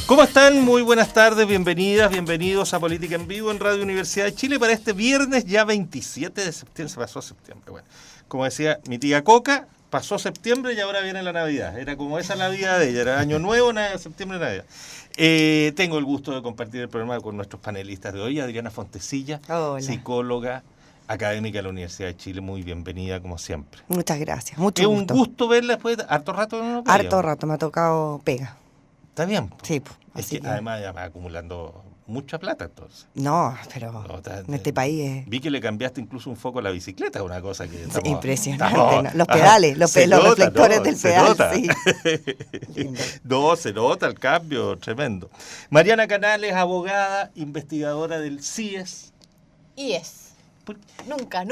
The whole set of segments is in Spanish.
¿Cómo están? Muy buenas tardes, bienvenidas, bienvenidos a Política en Vivo en Radio Universidad de Chile para este viernes ya 27 de septiembre. Se pasó septiembre. Bueno, como decía mi tía Coca, pasó septiembre y ahora viene la Navidad. Era como esa la vida de ella, era año nuevo, septiembre, Navidad. Tengo el gusto de compartir el programa con nuestros panelistas de hoy. Adriana Fontecilla, Hola. Psicóloga, académica de la Universidad de Chile, muy bienvenida como siempre. Muchas gracias, mucho Es gusto. un gusto verla después de harto rato. ¿No? Harto rato, me ha tocado pega. Está bien. Sí, es que además ya va acumulando mucha plata entonces. No, pero en este país es... Vi que le cambiaste incluso un foco a la bicicleta, una cosa que... Estamos, impresionante, ¿no? Los pedales, los reflectores del pedal, sí. No, se nota el cambio, tremendo. Mariana Canales, abogada, investigadora del CIES. IES. Nunca.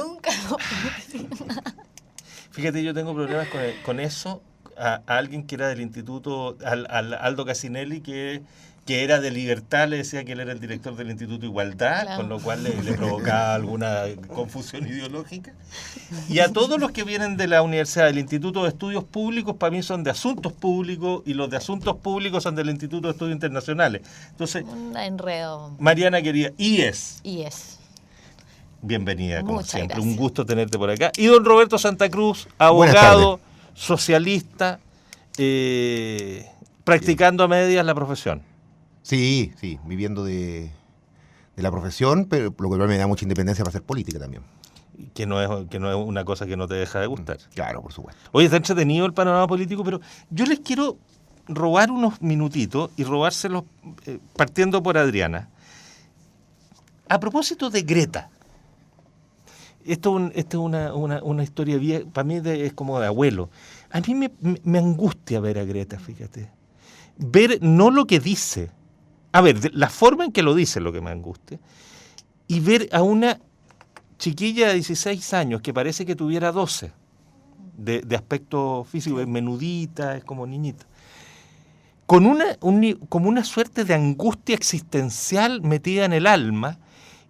Fíjate, yo tengo problemas con eso. A alguien que era del instituto, al Aldo Casinelli, que era de Libertad, le decía que él era el director del Instituto Igualdad, claro. Con lo cual le provocaba alguna confusión ideológica. Y a todos los que vienen de la universidad, del Instituto de Estudios Públicos, para mí son de Asuntos Públicos, y los de Asuntos Públicos son del Instituto de Estudios Internacionales. Entonces, un enredo. Mariana quería, IES. Bienvenida, como Muchas siempre. Gracias. Un gusto tenerte por acá. Y don Roberto Santa Cruz, abogado, socialista, practicando a medias la profesión. Sí, viviendo de la profesión, pero lo cual me da mucha independencia para hacer política también. Que no es una cosa que no te deja de gustar. Claro, por supuesto. Oye, está entretenido el panorama político, pero yo les quiero robar unos minutitos y robárselos partiendo por Adriana. A propósito de Greta. Esto es una historia vieja, para mí es como de abuelo. A mí me angustia ver a Greta, fíjate. Ver no lo que dice, a ver, la forma en que lo dice es lo que me angustia, y ver a una chiquilla de 16 años que parece que tuviera 12, de aspecto físico, es menudita, es como niñita, con como una suerte de angustia existencial metida en el alma,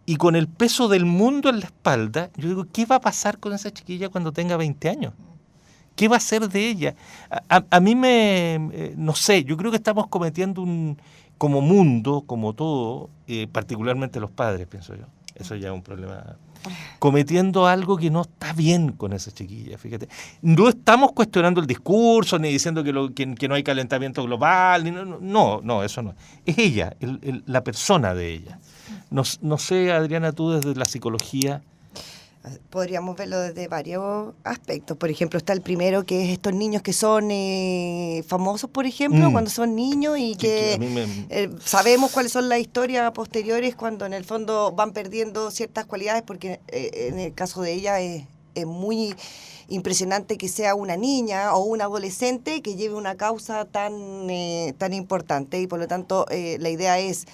y con el peso del mundo en la espalda. Yo digo, ¿qué va a pasar con esa chiquilla cuando tenga 20 años? ¿Qué va a ser de ella? A mí no sé, yo creo que estamos cometiendo como mundo, como todo, particularmente los padres, pienso yo. Eso ya es un problema. Cometiendo algo que no está bien con esa chiquilla, fíjate. No estamos cuestionando el discurso, ni diciendo que no hay calentamiento global, no, eso no. Es ella, la persona de ella. No sé, Adriana, tú desde la psicología... Podríamos verlo desde varios aspectos. Por ejemplo, está el primero, que es estos niños que son famosos, por ejemplo, cuando son niños y que sabemos cuáles son las historias posteriores cuando en el fondo van perdiendo ciertas cualidades, porque en el caso de ella es muy impresionante que sea una niña o un adolescente que lleve una causa tan importante, y por lo tanto la idea es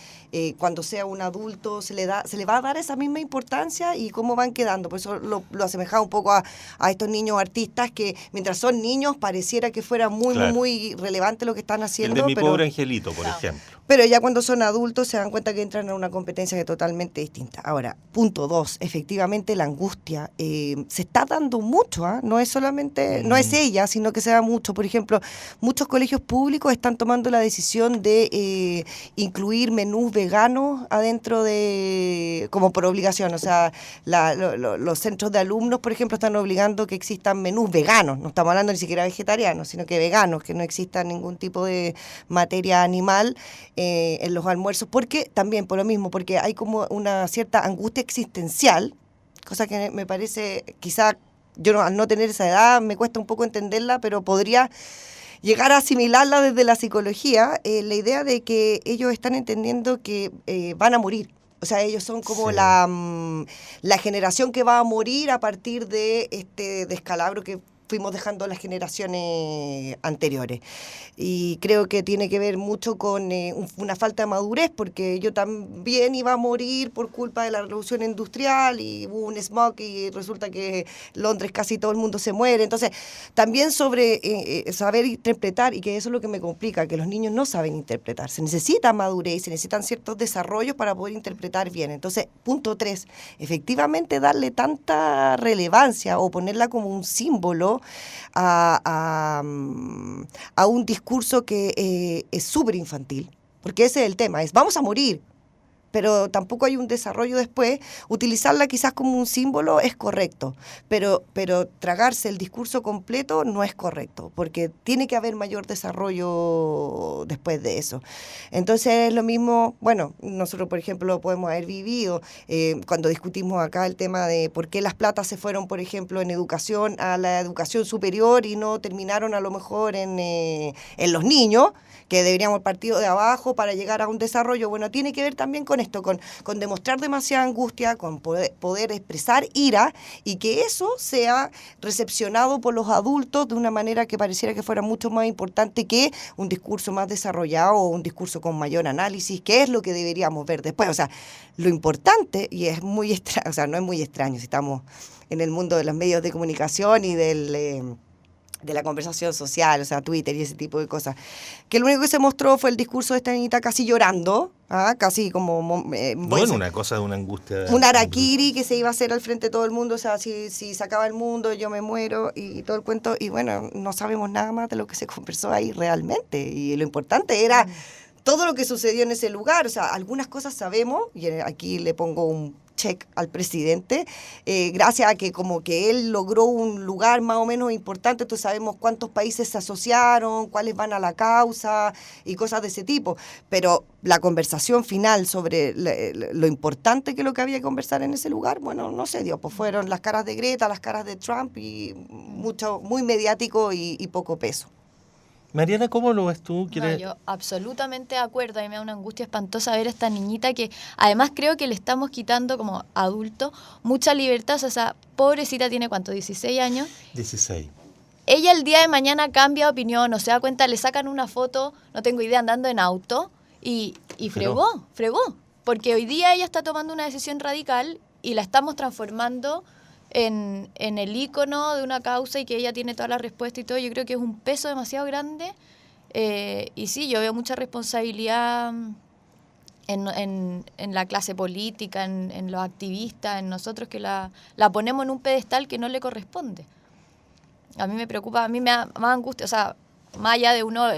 cuando sea un adulto se le va a dar esa misma importancia, y cómo van quedando. Por eso lo asemejaba un poco a estos niños artistas que mientras son niños pareciera que fuera muy relevante lo que están haciendo. El de mi pobre angelito, por ejemplo. Pero ya cuando son adultos se dan cuenta que entran en una competencia que es totalmente distinta. Ahora, punto 2, efectivamente la angustia se está dando mucho, no es solamente, no es ella, sino que se da mucho. Por ejemplo, muchos colegios públicos están tomando la decisión de incluir menús veganos adentro como por obligación. O sea, los centros de alumnos, por ejemplo, están obligando que existan menús veganos. No estamos hablando ni siquiera vegetarianos, sino que veganos, que no exista ningún tipo de materia animal en los almuerzos, porque también por lo mismo, porque hay como una cierta angustia existencial, cosa que me parece, quizá yo al no tener esa edad me cuesta un poco entenderla, pero podría llegar a asimilarla desde la psicología, la idea de que ellos están entendiendo que van a morir. O sea, ellos son como la generación que va a morir a partir de este descalabro que fuimos dejando las generaciones anteriores. Y creo que tiene que ver mucho con una falta de madurez, porque yo también iba a morir por culpa de la revolución industrial, y hubo un smog y resulta que Londres casi todo el mundo se muere. Entonces, también sobre saber interpretar, y que eso es lo que me complica, que los niños no saben interpretar. Se necesita madurez, se necesitan ciertos desarrollos para poder interpretar bien. Entonces, punto 3, efectivamente darle tanta relevancia o ponerla como un símbolo a un discurso que es súper infantil. porque ese es el tema, es vamos a morir, pero tampoco hay un desarrollo después. Utilizarla quizás como un símbolo es correcto, pero tragarse el discurso completo no es correcto, porque tiene que haber mayor desarrollo después de eso. Entonces es lo mismo, bueno, nosotros por ejemplo podemos haber vivido, cuando discutimos acá el tema de por qué las platas se fueron, por ejemplo, en educación a la educación superior y no terminaron a lo mejor en los niños, que deberíamos partir de abajo para llegar a un desarrollo. Bueno, tiene que ver también con esto, con demostrar demasiada angustia, con poder expresar ira y que eso sea recepcionado por los adultos de una manera que pareciera que fuera mucho más importante que un discurso más desarrollado o un discurso con mayor análisis, que es lo que deberíamos ver después. O sea, lo importante, y es muy extraño, o sea, no es muy extraño si estamos en el mundo de los medios de comunicación y de la conversación social, o sea, Twitter y ese tipo de cosas, que lo único que se mostró fue el discurso de esta niñita casi llorando, casi como... bueno, una cosa de una angustia... Un harakiri que se iba a hacer al frente de todo el mundo, o sea, si se acaba el mundo, yo me muero, y todo el cuento, y bueno, no sabemos nada más de lo que se conversó ahí realmente, y lo importante era todo lo que sucedió en ese lugar, o sea, algunas cosas sabemos, y aquí le pongo un check al presidente, gracias a que como que él logró un lugar más o menos importante, entonces sabemos cuántos países se asociaron, cuáles van a la causa y cosas de ese tipo, pero la conversación final sobre lo importante que es lo que había que conversar en ese lugar, bueno, no se dio, pues fueron las caras de Greta, las caras de Trump y muy mediático y poco peso. Mariana, ¿cómo lo ves tú? No, yo absolutamente de acuerdo. A mí me da una angustia espantosa ver a esta niñita que además creo que le estamos quitando como adulto mucha libertad. O sea, esa pobrecita tiene ¿cuánto? 16 años. 16. Ella el día de mañana cambia de opinión, o se da cuenta, le sacan una foto, no tengo idea, andando en auto y fregó. Porque hoy día ella está tomando una decisión radical y la estamos transformando en el ícono de una causa y que ella tiene toda la respuesta y todo. Yo creo que es un peso demasiado grande y sí, yo veo mucha responsabilidad en la clase política, en los activistas, en nosotros que la ponemos en un pedestal que no le corresponde. A mí me preocupa, a mí me da más angustia, o sea, más allá de uno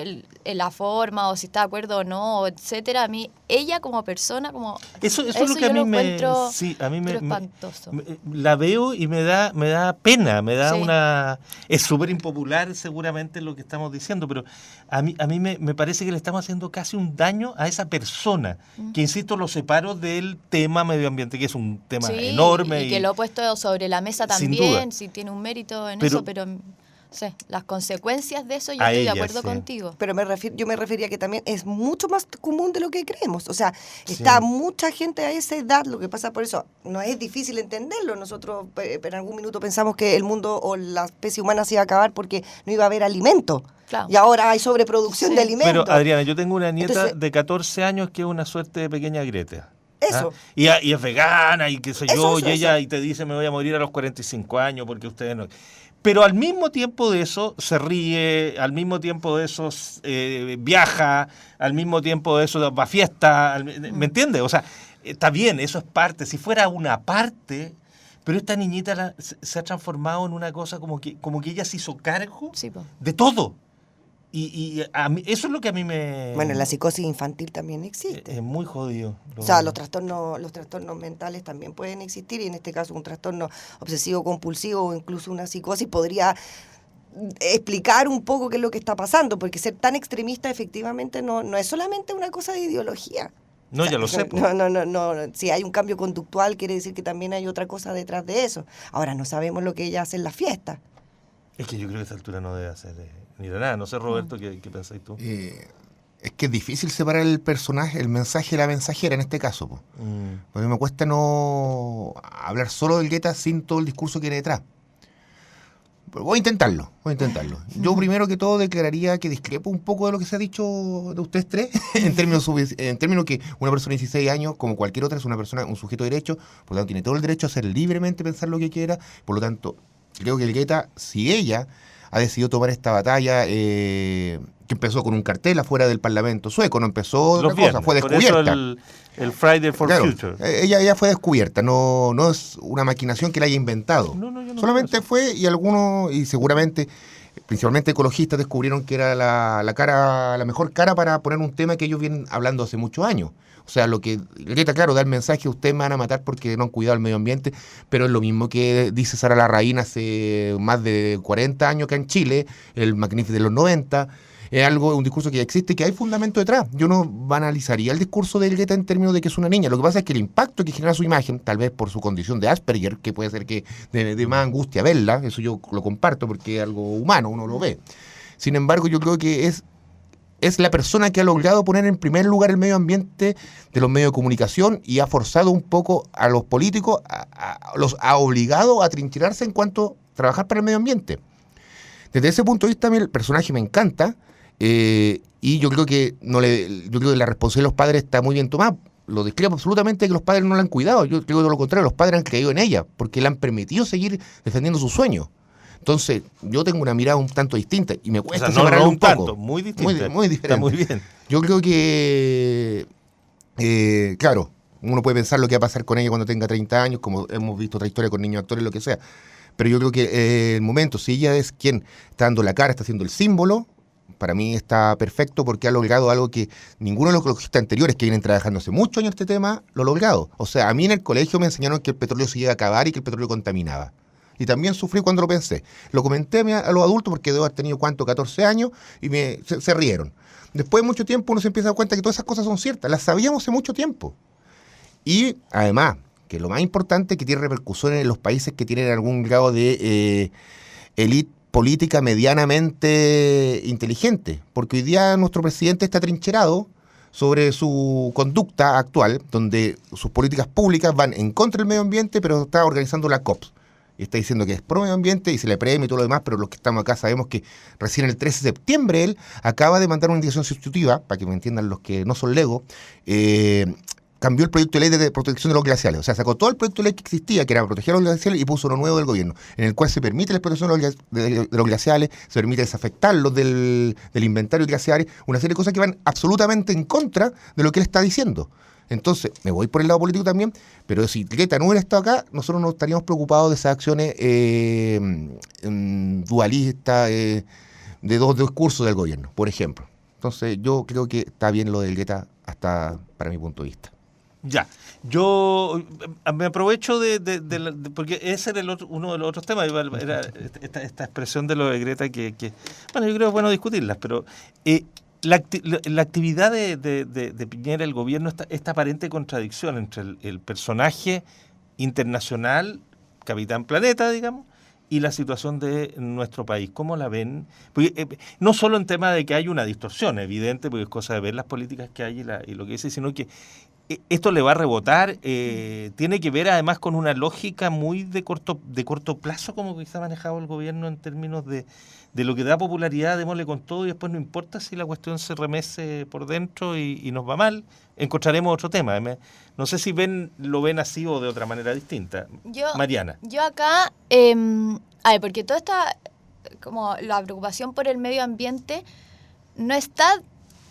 la forma o si está de acuerdo o no, etcétera, a mí ella como persona, como eso es lo que a mí me espantoso. La veo y me da pena, me da Sí. es súper impopular seguramente lo que estamos diciendo, pero a mí me parece que le estamos haciendo casi un daño a esa persona, que insisto, lo separo del tema medio ambiente, que es un tema enorme y que lo he puesto sobre la mesa también, si tiene un mérito en eso, pero sí, las consecuencias de eso yo estoy de acuerdo contigo. Pero yo me refería que también es mucho más común de lo que creemos. O sea, está mucha gente a esa edad, lo que pasa por eso, no es difícil entenderlo. Nosotros en algún minuto pensamos que el mundo o la especie humana se iba a acabar porque no iba a haber alimento. Claro. Y ahora hay sobreproducción de alimentos. Pero Adriana, yo tengo una nieta de 14 años que es una suerte de pequeña Greta. Eso. Y es vegana y qué sé yo, y ella y te dice me voy a morir a los 45 años porque ustedes no... Pero al mismo tiempo de eso se ríe, al mismo tiempo de eso viaja, al mismo tiempo de eso va a fiesta, ¿me entiendes? O sea, está bien, eso es parte. Si fuera una parte, pero esta niñita se ha transformado en una cosa como que ella se hizo cargo de todo. Y a mí, eso es lo que a mí me... Bueno, la psicosis infantil también existe. Es muy jodido. O sea, los trastornos mentales también pueden existir y en este caso un trastorno obsesivo-compulsivo o incluso una psicosis podría explicar un poco qué es lo que está pasando, porque ser tan extremista efectivamente no es solamente una cosa de ideología. No, ya lo sé. No. Si hay un cambio conductual quiere decir que también hay otra cosa detrás de eso. Ahora, no sabemos lo que ella hace en la fiesta. Es que yo creo que a esta altura no debe hacer ni de nada. No sé, Roberto, ¿qué pensáis tú? Es que es difícil separar el personaje, el mensaje de la mensajera en este caso. Porque me cuesta no hablar solo del Greta sin todo el discurso que hay detrás. Pero voy a intentarlo. Yo primero que todo declararía que discrepo un poco de lo que se ha dicho de ustedes tres, en términos que una persona de 16 años, como cualquier otra, es una persona, un sujeto de derecho, por lo tanto tiene todo el derecho a hacer libremente, pensar lo que quiera, por lo tanto creo que el Greta, si ella ha decidido tomar esta batalla, que empezó con un cartel afuera del Parlamento sueco, no empezó otra cosa, fue descubierta. Por eso el Friday for Future. Ella fue descubierta, no es una maquinación que la haya inventado. No, solamente fue, y seguramente principalmente ecologistas, descubrieron que era la mejor cara para poner un tema que ellos vienen hablando hace muchos años. O sea, lo que Greta, claro, da el mensaje: ustedes me van a matar porque no han cuidado el medio ambiente, pero es lo mismo que dice Sara Larraín hace más de 40 años acá en Chile, el Magnífico de los 90. Es un discurso que ya existe y que hay fundamento detrás. Yo no banalizaría el discurso de Greta en términos de que es una niña. Lo que pasa es que el impacto que genera su imagen, tal vez por su condición de Asperger, que puede ser que de más angustia verla, eso yo lo comparto porque es algo humano, uno lo ve. Sin embargo, yo creo que es la persona que ha logrado poner en primer lugar el medio ambiente de los medios de comunicación y ha forzado un poco a los políticos, los ha obligado a trincherarse en cuanto a trabajar para el medio ambiente. Desde ese punto de vista, a mí el personaje me encanta, y yo creo que la responsabilidad de los padres está muy bien tomada. Lo discrepo absolutamente que los padres no la han cuidado. Yo creo que lo contrario, los padres han creído en ella porque le han permitido seguir defendiendo sus sueños. Entonces, yo tengo una mirada un tanto distinta y me cuesta separarlo un poco. Tanto, muy distinta. Muy diferente. Está muy bien. Yo creo que, claro, uno puede pensar lo que va a pasar con ella cuando tenga 30 años, como hemos visto otra historia con niños actores, lo que sea. Pero yo creo que el momento, si ella es quien está dando la cara, está haciendo el símbolo, para mí está perfecto porque ha logrado algo que ninguno de los ecologistas anteriores que vienen trabajando hace muchos años este tema lo ha logrado. O sea, a mí en el colegio me enseñaron que el petróleo se iba a acabar y que el petróleo contaminaba. Y también sufrí cuando lo pensé. Lo comenté a los adultos porque debo haber tenido, 14 años, y se rieron. Después de mucho tiempo uno se empieza a dar cuenta que todas esas cosas son ciertas. Las sabíamos hace mucho tiempo. Y además, que lo más importante, que tiene repercusiones en los países que tienen algún grado de élite política medianamente inteligente, porque hoy día nuestro presidente está trincherado sobre su conducta actual, donde sus políticas públicas van en contra del medio ambiente, pero está organizando la COP. Y está diciendo que es pro medio ambiente y se le premia y todo lo demás, pero los que estamos acá sabemos que recién el 13 de septiembre él acaba de mandar una indicación sustitutiva, para que me entiendan los que no son legos, cambió el proyecto de ley de protección de los glaciales. O sea, sacó todo el proyecto de ley que existía, que era proteger los glaciales, y puso uno nuevo del gobierno, en el cual se permite la explotación de los glaciales, se permite desafectarlos del inventario de glaciares, una serie de cosas que van absolutamente en contra de lo que él está diciendo. Entonces, me voy por el lado político también, pero si Greta no hubiera estado acá, nosotros no estaríamos preocupados de esas acciones dualistas de dos discursos del gobierno, por ejemplo. Entonces, yo creo que está bien lo de Greta, hasta para mi punto de vista. Ya, yo me aprovecho porque ese era uno de los otros temas, era esta expresión de lo de Greta que bueno, yo creo que es bueno discutirlas, pero la actividad de Piñera, el gobierno, esta aparente contradicción entre el personaje internacional, Capitán Planeta, digamos, y la situación de nuestro país. ¿Cómo la ven? Porque, no solo en tema de que hay una distorsión evidente, porque es cosa de ver las políticas que hay y lo que dice, sino que esto le va a rebotar, tiene que ver además con una lógica muy de corto plazo, como que se ha manejado el gobierno en términos de lo que da popularidad, démosle con todo y después no importa si la cuestión se remece por dentro y nos va mal, encontraremos otro tema. No sé si lo ven así o de otra manera distinta. Mariana. Yo acá, porque toda esta, como la preocupación por el medio ambiente no está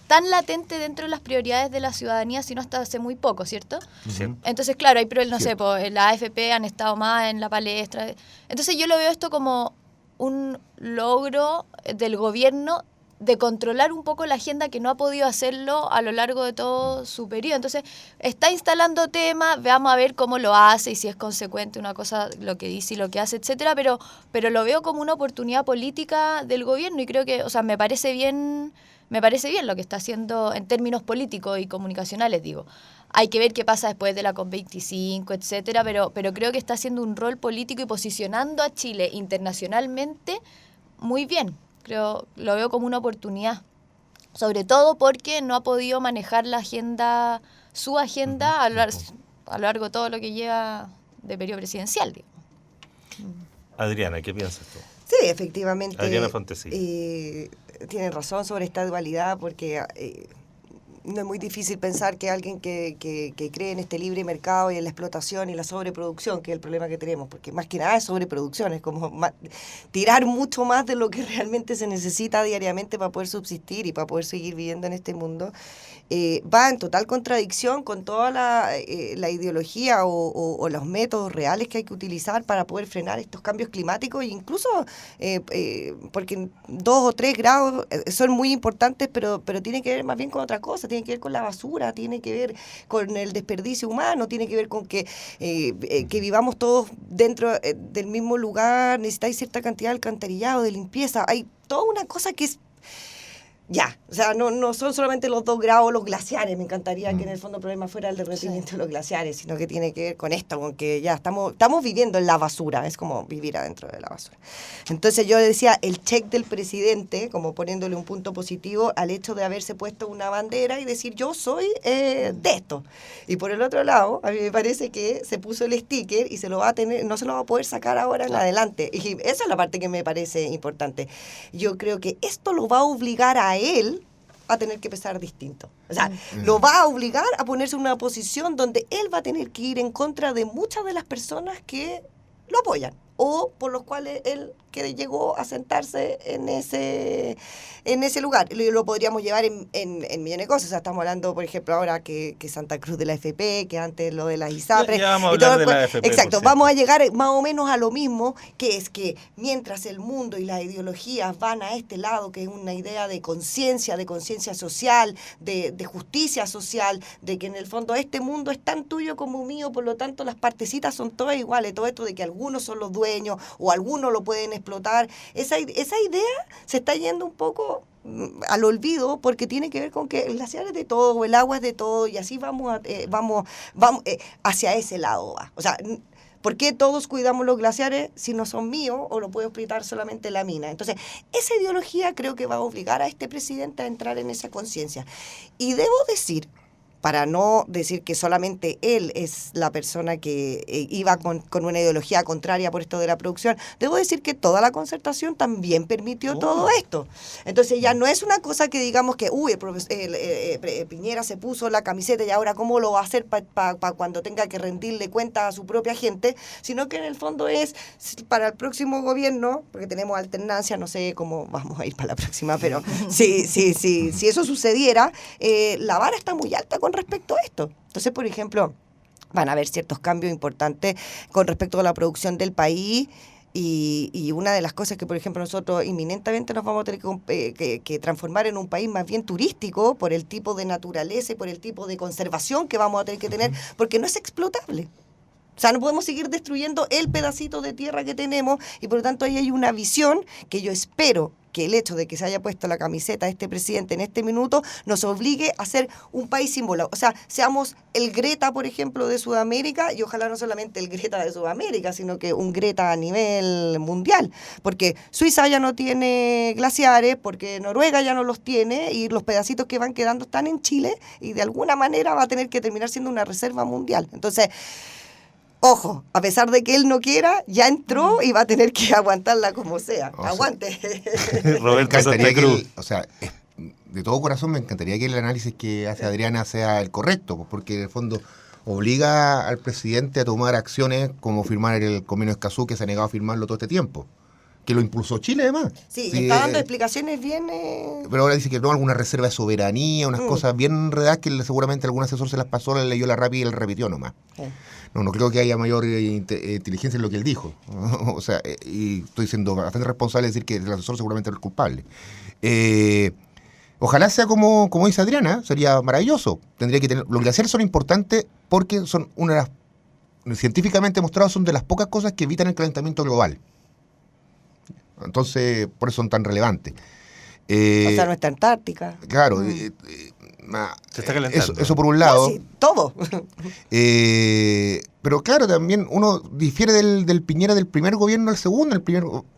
tan latente dentro de las prioridades de la ciudadanía, sino hasta hace muy poco, ¿cierto? Sí. Entonces, claro, hay no sé, en la AFP han estado más en la palestra. Entonces yo lo veo esto como un logro del gobierno de controlar un poco la agenda, que no ha podido hacerlo a lo largo de todo su periodo. Entonces, está instalando temas, veamos a ver cómo lo hace y si es consecuente una cosa, lo que dice y lo que hace, etcétera, pero lo veo como una oportunidad política del gobierno y creo que, o sea, me parece bien lo que está haciendo en términos políticos y comunicacionales, digo. Hay que ver qué pasa después de la COP25, etcétera, pero creo que está haciendo un rol político y posicionando a Chile internacionalmente muy bien. Creo, lo veo como una oportunidad, sobre todo porque no ha podido manejar su agenda a lo largo de todo lo que lleva de periodo presidencial, digo. Adriana, ¿qué piensas tú? Sí, efectivamente. Adriana Fontecilla. Tienen razón sobre esta dualidad porque no es muy difícil pensar que alguien que cree en este libre mercado y en la explotación y la sobreproducción, que es el problema que tenemos, porque más que nada es sobreproducción, es como tirar mucho más de lo que realmente se necesita diariamente para poder subsistir y para poder seguir viviendo en este mundo, va en total contradicción con toda la ideología o los métodos reales que hay que utilizar para poder frenar estos cambios climáticos, e incluso porque 2 o 3 grados son muy importantes, pero tiene que ver más bien con otra cosa, tiene que ver con la basura, tiene que ver con el desperdicio humano, tiene que ver con que vivamos todos dentro del mismo lugar, necesitáis cierta cantidad de alcantarillado, de limpieza, hay toda una cosa que es ya, o sea, no son solamente los 2 grados los glaciares, me encantaría que en el fondo el problema fuera el derretimiento de los glaciares, sino que tiene que ver con esto, con que ya estamos viviendo en la basura, es como vivir adentro de la basura. Entonces yo decía, el check del presidente, como poniéndole un punto positivo al hecho de haberse puesto una bandera y decir yo soy de esto. Y por el otro lado, a mí me parece que se puso el sticker y se lo va a tener, no se lo va a poder sacar ahora en adelante. Y esa es la parte que me parece importante. Yo creo que esto lo va a obligar a él a tener que pensar distinto. O sea, lo va a obligar a ponerse en una posición donde él va a tener que ir en contra de muchas de las personas que lo apoyan o por los cuales él que llegó a sentarse en ese lugar. Lo podríamos llevar en millones de cosas. O sea, estamos hablando, por ejemplo, ahora que Santa Cruz de la FP, que antes lo de las ISAPRES. Ya vamos a hablar de la FP. Exacto, vamos a llegar más o menos a lo mismo, que es que mientras el mundo y las ideologías van a este lado, que es una idea de conciencia social, de justicia social, de que en el fondo este mundo es tan tuyo como mío, por lo tanto las partecitas son todas iguales, todo esto de que algunos son los dueños o algunos lo pueden explotar, esa idea se está yendo un poco al olvido porque tiene que ver con que el glaciar es de todo, el agua es de todo y así vamos hacia ese lado. O sea, ¿por qué todos cuidamos los glaciares si no son míos o lo puede explotar solamente la mina? Entonces, esa ideología creo que va a obligar a este presidente a entrar en esa conciencia. Y debo decir, para no decir que solamente él es la persona que iba con una ideología contraria por esto de la producción, debo decir que toda la concertación también permitió todo esto. Entonces ya no es una cosa que digamos que, Piñera se puso la camiseta y ahora cómo lo va a hacer para cuando tenga que rendirle cuenta a su propia gente, sino que en el fondo es para el próximo gobierno, porque tenemos alternancia, no sé cómo vamos a ir para la próxima, pero si eso sucediera, la vara está muy alta con respecto a esto. Entonces, por ejemplo, van a haber ciertos cambios importantes con respecto a la producción del país y una de las cosas que, por ejemplo, nosotros inminentemente nos vamos a tener que transformar en un país más bien turístico por el tipo de naturaleza y por el tipo de conservación que vamos a tener que tener, porque no es explotable. O sea, no podemos seguir destruyendo el pedacito de tierra que tenemos y por lo tanto ahí hay una visión que yo espero que el hecho de que se haya puesto la camiseta de este presidente en este minuto nos obligue a ser un país símbolo. O sea, seamos el Greta, por ejemplo, de Sudamérica y ojalá no solamente el Greta de Sudamérica, sino que un Greta a nivel mundial. Porque Suiza ya no tiene glaciares, porque Noruega ya no los tiene y los pedacitos que van quedando están en Chile y de alguna manera va a tener que terminar siendo una reserva mundial. Entonces, ojo, a pesar de que él no quiera, ya entró y va a tener que aguantarla como sea. Aguante. Roberto Santa Cruz. De todo corazón me encantaría que el análisis que hace Adriana sea el correcto, porque en el fondo obliga al presidente a tomar acciones como firmar el convenio de Escazú, que se ha negado a firmarlo todo este tiempo. Que lo impulsó Chile, además. Sí, está dando explicaciones bien... Pero ahora dice que no, alguna reserva de soberanía, unas cosas bien enredadas que seguramente algún asesor se las pasó, le leyó la rápida y le repitió nomás. No creo que haya mayor inteligencia en lo que él dijo. O sea, y estoy siendo bastante responsable de decir que el asesor seguramente es el culpable. Ojalá sea como dice Adriana, sería maravilloso. Tendría que tener... Los glaciares son importantes porque son una de las... Científicamente demostrados, son de las pocas cosas que evitan el calentamiento global. Entonces, por eso son tan relevantes. O sea, nuestra Antártica. Claro. Se está calentando. Eso por un lado. Sí, todo. Pero claro, también uno difiere del Piñera del primer gobierno al segundo.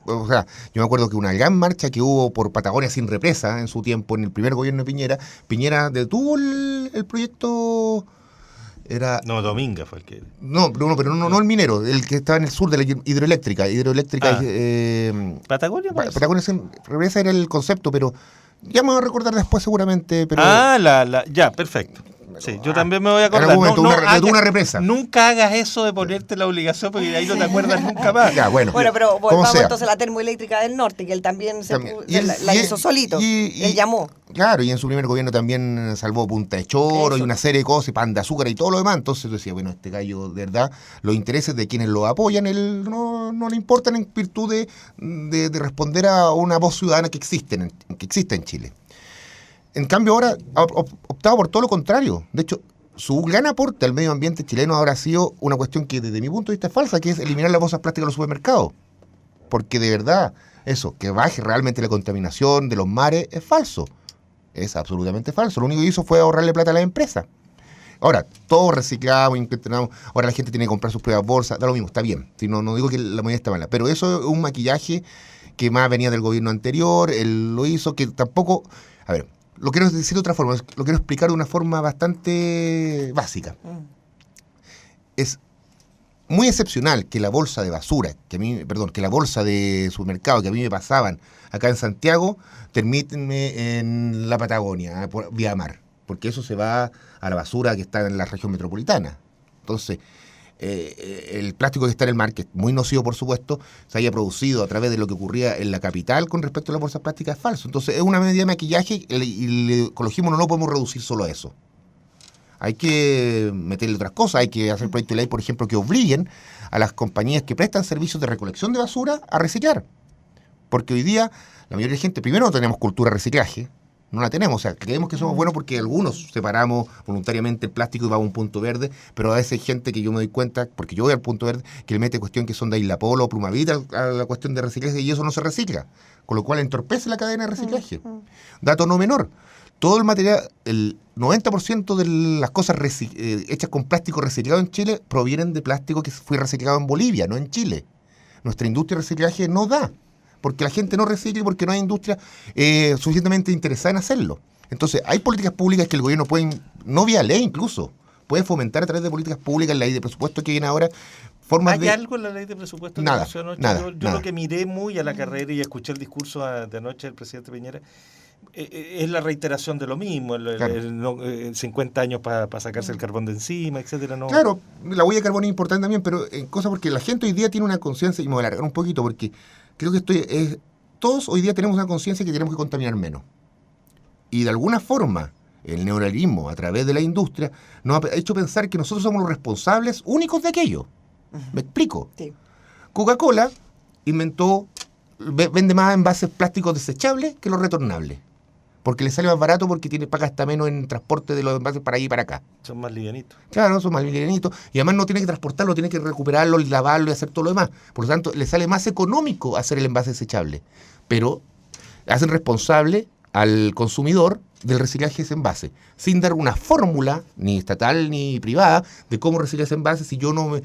O sea, yo me acuerdo que una gran marcha que hubo por Patagonia sin represa en su tiempo, en el primer gobierno de Piñera detuvo el proyecto... No, Dominga fue el que... No el minero, el que estaba en el sur de la hidroeléctrica. ¿Patagonia? Patagonia sin represa era el concepto, pero Ya me voy a recordar después seguramente, pero... Ya, perfecto. Sí, yo también me voy a acordar. En algún momento, una represa. Nunca hagas eso de ponerte la obligación porque ahí no te acuerdas nunca más. Ya, bueno, pero volvamos entonces a la termoeléctrica del norte, que él también la hizo solito. Él llamó. Claro, y en su primer gobierno también salvó Punta de Choro y una serie de cosas, y Pan de Azúcar y todo lo demás. Entonces yo decía, bueno, este gallo, de verdad, los intereses de quienes lo apoyan, él no le importan en virtud de responder a una voz ciudadana que existe en Chile. En cambio, ahora ha optado por todo lo contrario. De hecho, su gran aporte al medio ambiente chileno habrá sido una cuestión que desde mi punto de vista es falsa, que es eliminar las bolsas plásticas de los supermercados. Porque de verdad, eso, que baje realmente la contaminación de los mares, es falso. Es absolutamente falso. Lo único que hizo fue ahorrarle plata a las empresas. Ahora, todos reciclamos, ahora la gente tiene que comprar sus propias bolsas, da lo mismo, está bien. Si no digo que la medida está mala, pero eso es un maquillaje que más venía del gobierno anterior, él lo hizo, que tampoco... A ver, lo quiero decir de otra forma, lo quiero explicar de una forma bastante básica. Es muy excepcional que la bolsa de basura, que la bolsa de supermercado que a mí me pasaban acá en Santiago, termine en la Patagonia, vía mar, porque eso se va a la basura que está en la región metropolitana. Entonces, el plástico que está en el mar, que es muy nocivo por supuesto, se haya producido a través de lo que ocurría en la capital con respecto a las bolsas plásticas, es falso. Entonces es una medida de maquillaje y el ecologismo no lo podemos reducir solo a eso. Hay que meterle otras cosas, hay que hacer proyectos de ley, por ejemplo, que obliguen a las compañías que prestan servicios de recolección de basura a reciclar. Porque hoy día la mayoría de gente, primero no tenemos cultura de reciclaje, no la tenemos, o sea, creemos que somos buenos porque algunos separamos voluntariamente el plástico y vamos a un punto verde, pero a veces hay gente que yo me doy cuenta, porque yo voy al punto verde, que le mete cuestión que son de Isla Polo o Plumavit a la cuestión de reciclaje y eso no se recicla, con lo cual entorpece la cadena de reciclaje. Dato no menor, todo el material, el 90% de las cosas hechas con plástico reciclado en Chile provienen de plástico que fue reciclado en Bolivia, no en Chile. Nuestra industria de reciclaje no da, porque la gente no recicla y porque no hay industria suficientemente interesada en hacerlo. Entonces, hay políticas públicas que el gobierno puede, no vía ley incluso, puede fomentar a través de políticas públicas, la ley de presupuesto que viene ahora, formas ¿Hay algo en la ley de presupuesto? Nada, nada. Yo lo que miré muy a la carrera y escuché el discurso de anoche del presidente Piñera, es la reiteración de lo mismo, Claro. 50 años para sacarse el carbón de encima, etcétera. No. Claro, la huella de carbono es importante también, pero en cosas porque la gente hoy día tiene una conciencia, y me voy a alargar un poquito porque creo que todos hoy día tenemos una conciencia que tenemos que contaminar menos. Y de alguna forma, el neoliberalismo, a través de la industria, nos ha hecho pensar que nosotros somos los responsables únicos de aquello. ¿Me explico? Sí. Coca-Cola vende más envases plásticos desechables que los retornables. Porque le sale más barato porque paga hasta menos en transporte de los envases para allí y para acá. Son más livianitos. Claro, son más livianitos. Y además no tiene que transportarlo, tiene que recuperarlo, lavarlo y hacer todo lo demás. Por lo tanto, le sale más económico hacer el envase desechable. Pero hacen responsable al consumidor del reciclaje de ese envase, sin dar una fórmula, ni estatal ni privada, de cómo reciclar ese envase si yo no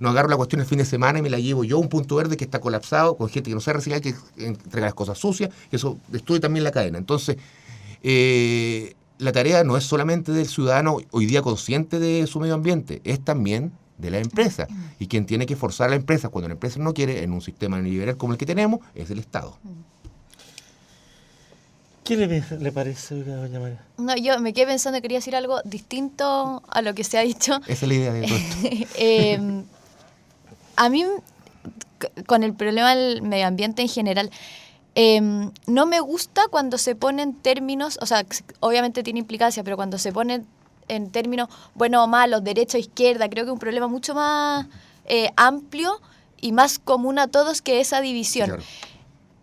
agarro la cuestión el fin de semana y me la llevo yo a un punto verde que está colapsado, con gente que no sabe reciclar, que entrega las cosas sucias, y eso destruye también la cadena. Entonces, la tarea no es solamente del ciudadano hoy día consciente de su medio ambiente, es también de la empresa. Y quien tiene que forzar a la empresa cuando la empresa no quiere, en un sistema neoliberal como el que tenemos, es el Estado. ¿Qué le parece, doña María? No, yo me quedé pensando que quería decir algo distinto a lo que se ha dicho. Esa es la idea de todo esto. A mí, con el problema del medio ambiente en general, no me gusta cuando se ponen términos, o sea, obviamente tiene implicancia, pero cuando se ponen en términos bueno o malo, derecha o izquierda, creo que es un problema mucho más amplio y más común a todos que esa división. Claro.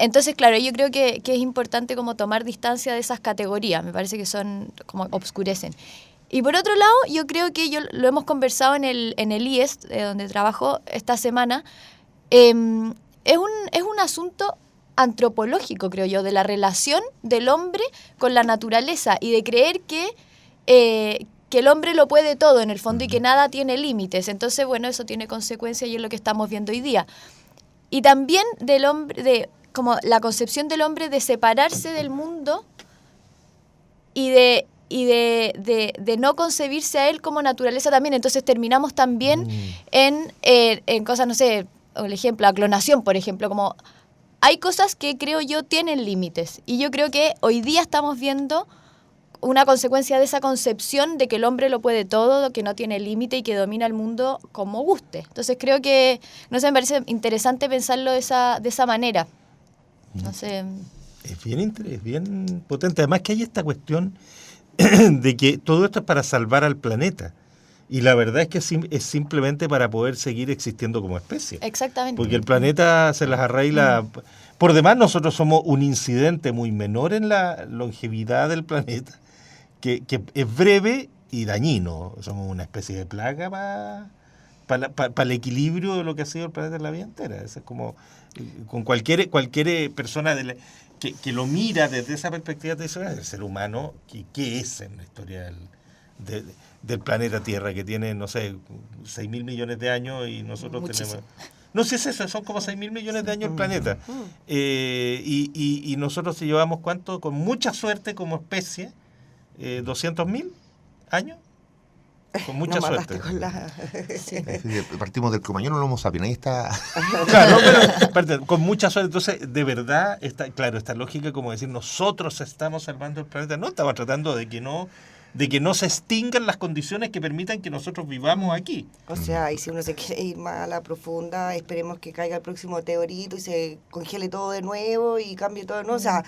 Entonces, claro, yo creo que es importante como tomar distancia de esas categorías, me parece que son como obscurecen. Y por otro lado, yo creo que lo hemos conversado en el IES, donde trabajo esta semana, es un asunto antropológico, creo yo, de la relación del hombre con la naturaleza y de creer que el hombre lo puede todo en el fondo y que nada tiene límites. Entonces, bueno, eso tiene consecuencias y es lo que estamos viendo hoy día. Y también del hombre, como la concepción del hombre de separarse del mundo y de no concebirse a él como naturaleza también. Entonces terminamos también en cosas, no sé, el ejemplo, la clonación, por ejemplo, como hay cosas que creo yo tienen límites. Y yo creo que hoy día estamos viendo una consecuencia de esa concepción de que el hombre lo puede todo, que no tiene límite y que domina el mundo como guste. Entonces creo que, no sé, me parece interesante pensarlo de esa manera. No sé. Es bien potente. Además que hay esta cuestión de que todo esto es para salvar al planeta. Y la verdad es que es simplemente para poder seguir existiendo como especie. Exactamente. Porque el planeta se las arregla. Por demás, nosotros somos un incidente muy menor en la longevidad del planeta, que es breve y dañino. Somos una especie de plaga para el equilibrio de lo que ha sido el planeta en la vida entera. Eso es como, con cualquier persona que lo mira desde esa perspectiva, te dice, el ser humano, ¿qué es en la historia del planeta Tierra, que tiene, no sé, 6.000 millones de años y nosotros Muchísimo. tenemos... No sé si es eso, son como 6.000 millones de años el planeta. Y nosotros llevamos, ¿cuánto? Con mucha suerte como especie, 200.000 años. Con mucha No mataste suerte. con la... Sí, partimos del cromañón o Homo sapiens, ahí está. Claro, pero con mucha suerte. Entonces, de verdad, esta lógica como decir, nosotros estamos salvando el planeta. No, estaba tratando de que no se extingan las condiciones que permitan que nosotros vivamos aquí. O sea, y si uno se quiere ir más a la profunda, esperemos que caiga el próximo meteorito y se congele todo de nuevo y cambie todo de nuevo. O sea,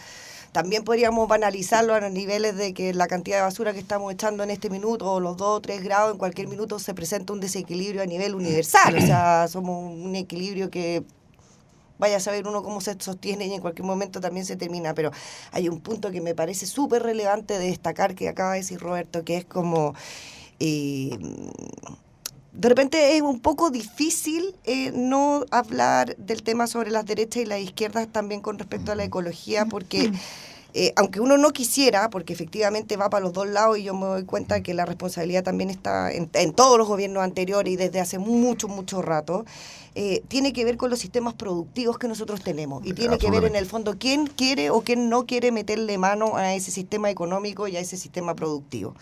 también podríamos banalizarlo a los niveles de que la cantidad de basura que estamos echando en este minuto, o los 2 o 3 grados, en cualquier minuto se presenta un desequilibrio a nivel universal. O sea, somos un equilibrio que vaya a saber uno cómo se sostiene y en cualquier momento también se termina. Pero hay un punto que me parece súper relevante de destacar que acaba de decir Roberto, que es como... de repente es un poco difícil no hablar del tema sobre las derechas y las izquierdas también con respecto a la ecología, porque aunque uno no quisiera, porque efectivamente va para los dos lados, y yo me doy cuenta que la responsabilidad también está en todos los gobiernos anteriores y desde hace mucho rato, tiene que ver con los sistemas productivos que nosotros tenemos, y tiene que ver en el fondo quién quiere o quién no quiere meterle mano a ese sistema económico y a ese sistema productivo.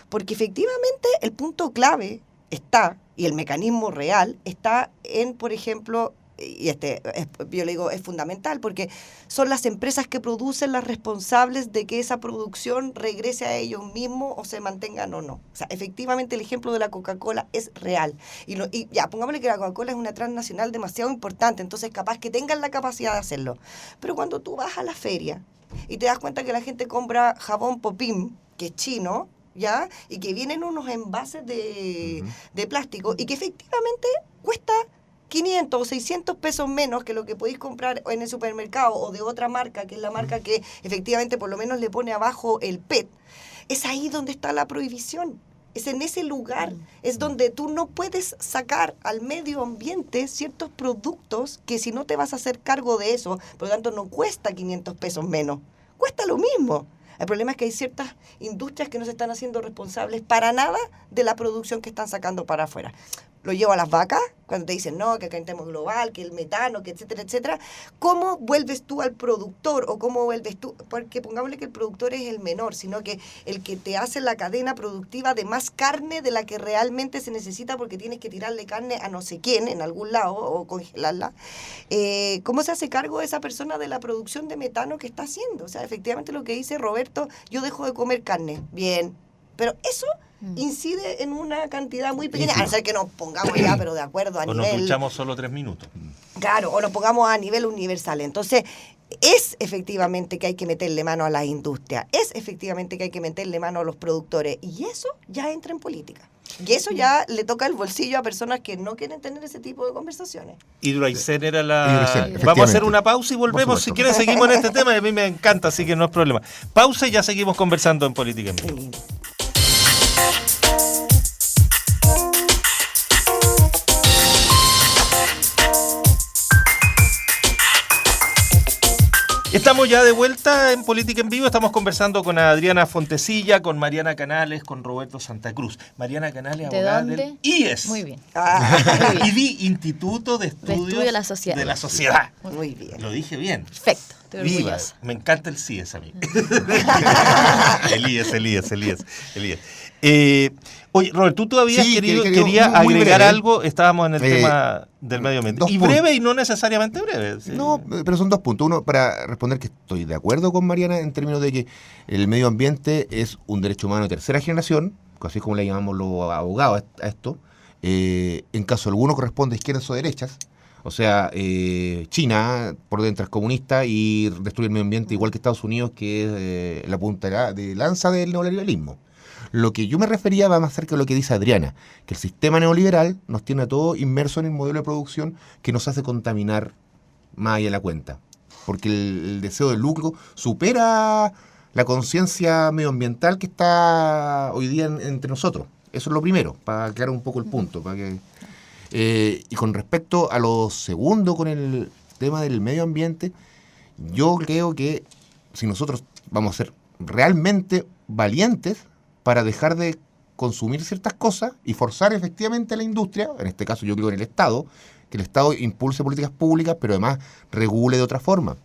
Porque efectivamente el punto clave está, y el mecanismo real está en, por ejemplo, y yo le digo, es fundamental, porque son las empresas que producen las responsables de que esa producción regrese a ellos mismos o se mantengan o no. O sea, efectivamente el ejemplo de la Coca-Cola es real. Y ya, pongámosle que la Coca-Cola es una transnacional demasiado importante, entonces capaz que tengan la capacidad de hacerlo. Pero cuando tú vas a la feria y te das cuenta que la gente compra jabón Popim, que es chino, ¿ya? Y que vienen unos envases de plástico y que efectivamente cuesta 500 o 600 pesos menos que lo que podéis comprar en el supermercado o de otra marca, que es la marca que efectivamente por lo menos le pone abajo el PET. Es ahí donde está la prohibición. Es en ese lugar, es donde tú no puedes sacar al medio ambiente ciertos productos que si no te vas a hacer cargo de eso, por lo tanto no cuesta 500 pesos menos, cuesta lo mismo. El problema es que hay ciertas industrias que no se están haciendo responsables para nada de la producción que están sacando para afuera. Lo llevo a las vacas, cuando te dicen, no, que acá hay tema global, que el metano, que etcétera, etcétera. ¿Cómo vuelves tú al productor? O cómo vuelves tú, porque pongámosle que el productor es el menor, sino que el que te hace la cadena productiva de más carne de la que realmente se necesita, porque tienes que tirarle carne a no sé quién, en algún lado, o congelarla. ¿Cómo se hace cargo esa persona de la producción de metano que está haciendo? O sea, efectivamente lo que dice Roberto, yo dejo de comer carne, bien, pero eso incide en una cantidad muy pequeña, a no ser que nos pongamos ya, pero de acuerdo a o nivel... nos duchamos solo 3 minutos. Claro, o nos pongamos a nivel universal. Entonces, es efectivamente que hay que meterle mano a la industria, es efectivamente que hay que meterle mano a los productores, y eso ya entra en política. Y eso ya le toca el bolsillo a personas que no quieren tener ese tipo de conversaciones. Hidroaicén era Hidroaicén, Vamos a hacer una pausa y volvemos. Por Si supuesto. quieren seguimos en este tema, y a mí me encanta, así que no es problema. Pausa y ya seguimos conversando en Política en Vivo. Estamos ya de vuelta en Política en Vivo. Estamos conversando con Adriana Fontecilla, con Mariana Canales, con Roberto Santa Cruz. Mariana Canales, ¿De abogada dónde? del IES. Muy bien. Y di Instituto de Estudios de la Sociedad. de la Sociedad. Muy bien. Lo dije bien. Perfecto. Estoy Viva. orgullosa. Me encanta el CIES a mí. El IES. Oye, Robert, tú todavía Sí, querías muy agregar breve. algo. Estábamos en el tema del medio ambiente. Dos Y puntos. breve y no necesariamente breve. Sí. No, pero son 2 puntos. Uno, para responder que estoy de acuerdo con Mariana en términos de que el medio ambiente es un derecho humano de tercera generación, así como le llamamos los abogados a esto. En caso alguno corresponde a izquierdas o derechas. O sea, China por dentro es comunista y destruye el medio ambiente igual que Estados Unidos, que es la punta de lanza del neoliberalismo. Lo que yo me refería va más cerca de lo que dice Adriana, que el sistema neoliberal nos tiene a todos inmersos en el modelo de producción que nos hace contaminar más allá de la cuenta. Porque el deseo de lucro supera la conciencia medioambiental que está hoy día entre nosotros. Eso es lo primero, para aclarar un poco el punto. Para que, y con respecto a lo segundo, con el tema del medio ambiente, yo creo que si nosotros vamos a ser realmente valientes para dejar de consumir ciertas cosas y forzar efectivamente a la industria, en este caso yo creo en el Estado, que el Estado impulse políticas públicas, pero además regule de otra forma.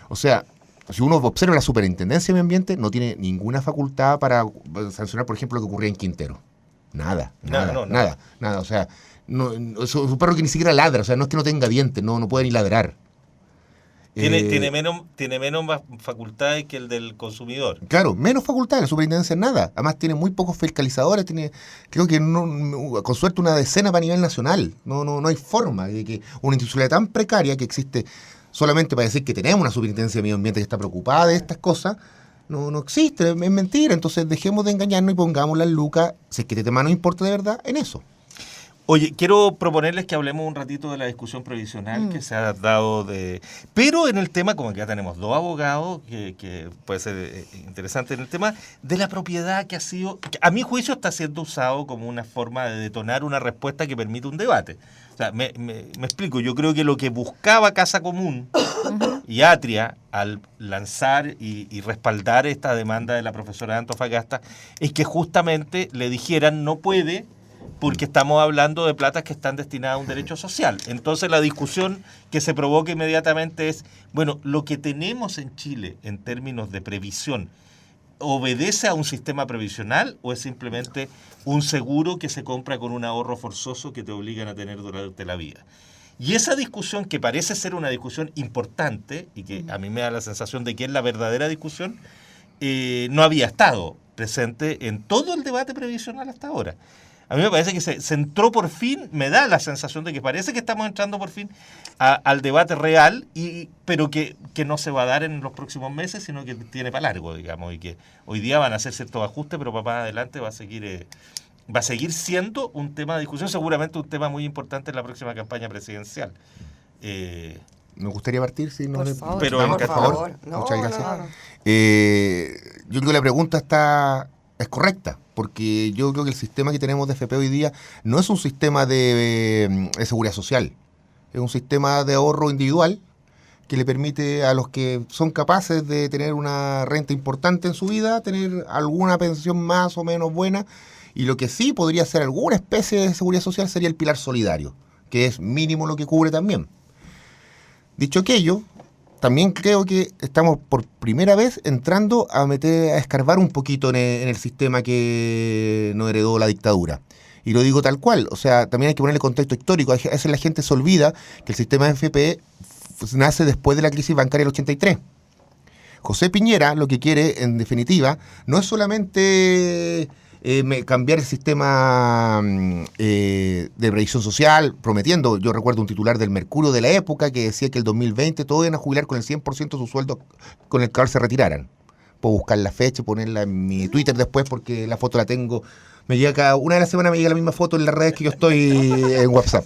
O sea, si uno observa la Superintendencia de Medio Ambiente, no tiene ninguna facultad para sancionar, por ejemplo, lo que ocurría en Quintero. Nada. O sea, es un perro que ni siquiera ladra, o sea, no es que no tenga dientes, no puede ni ladrar. Tiene menos facultades que el del consumidor. Claro, menos facultades, la superintendencia en nada. Además tiene muy pocos fiscalizadores, creo que con suerte una decena para nivel nacional. No hay forma de que una institucionalidad tan precaria que existe solamente para decir que tenemos una superintendencia de medio ambiente que está preocupada de estas cosas, no existe, es mentira. Entonces dejemos de engañarnos y pongamos las lucas, si es que este tema no importa de verdad, en eso. Oye, quiero proponerles que hablemos un ratito de la discusión previsional que se ha dado pero en el tema, como que ya tenemos 2 abogados, que puede ser interesante en el tema, de la propiedad que ha sido, que a mi juicio está siendo usado como una forma de detonar una respuesta que permite un debate. O sea, me explico, yo creo que lo que buscaba Casa Común y Atria al lanzar y respaldar esta demanda de la profesora de Antofagasta es que justamente le dijeran no puede, porque estamos hablando de platas que están destinadas a un derecho social. Entonces la discusión que se provoca inmediatamente es, bueno, lo que tenemos en Chile en términos de previsión, ¿obedece a un sistema previsional o es simplemente un seguro que se compra con un ahorro forzoso que te obligan a tener durante la vida? Y esa discusión, que parece ser una discusión importante y que a mí me da la sensación de que es la verdadera discusión, no había estado presente en todo el debate previsional hasta ahora. A mí me parece que se entró por fin, me da la sensación de que parece que estamos entrando por fin al debate real, pero que no se va a dar en los próximos meses, sino que tiene para largo, digamos, y que hoy día van a hacer ciertos ajustes, pero para más adelante va a seguir siendo un tema de discusión, seguramente un tema muy importante en la próxima campaña presidencial. Me gustaría partir, si no Por le... favor, pero por favor. No, Muchas gracias. no. Yo creo que la pregunta es correcta, porque yo creo que el sistema que tenemos de FP hoy día no es un sistema de seguridad social, es un sistema de ahorro individual que le permite a los que son capaces de tener una renta importante en su vida, tener alguna pensión más o menos buena, y lo que sí podría ser alguna especie de seguridad social sería el pilar solidario, que es mínimo lo que cubre también. Dicho aquello, también creo que estamos por primera vez entrando a escarbar un poquito en el sistema que nos heredó la dictadura. Y lo digo tal cual, o sea, también hay que ponerle contexto histórico. A veces la gente se olvida que el sistema de FP nace después de la crisis bancaria del 83. José Piñera lo que quiere, en definitiva, no es solamente cambiar el sistema de previsión social, prometiendo, yo recuerdo un titular del Mercurio de la época que decía que el 2020 todos iban a jubilar con el 100% de su sueldo con el cual se retiraran. Puedo buscar la fecha y ponerla en mi Twitter después porque la foto la tengo. Me llega una de las semanas me llega la misma foto en las redes que yo estoy en WhatsApp.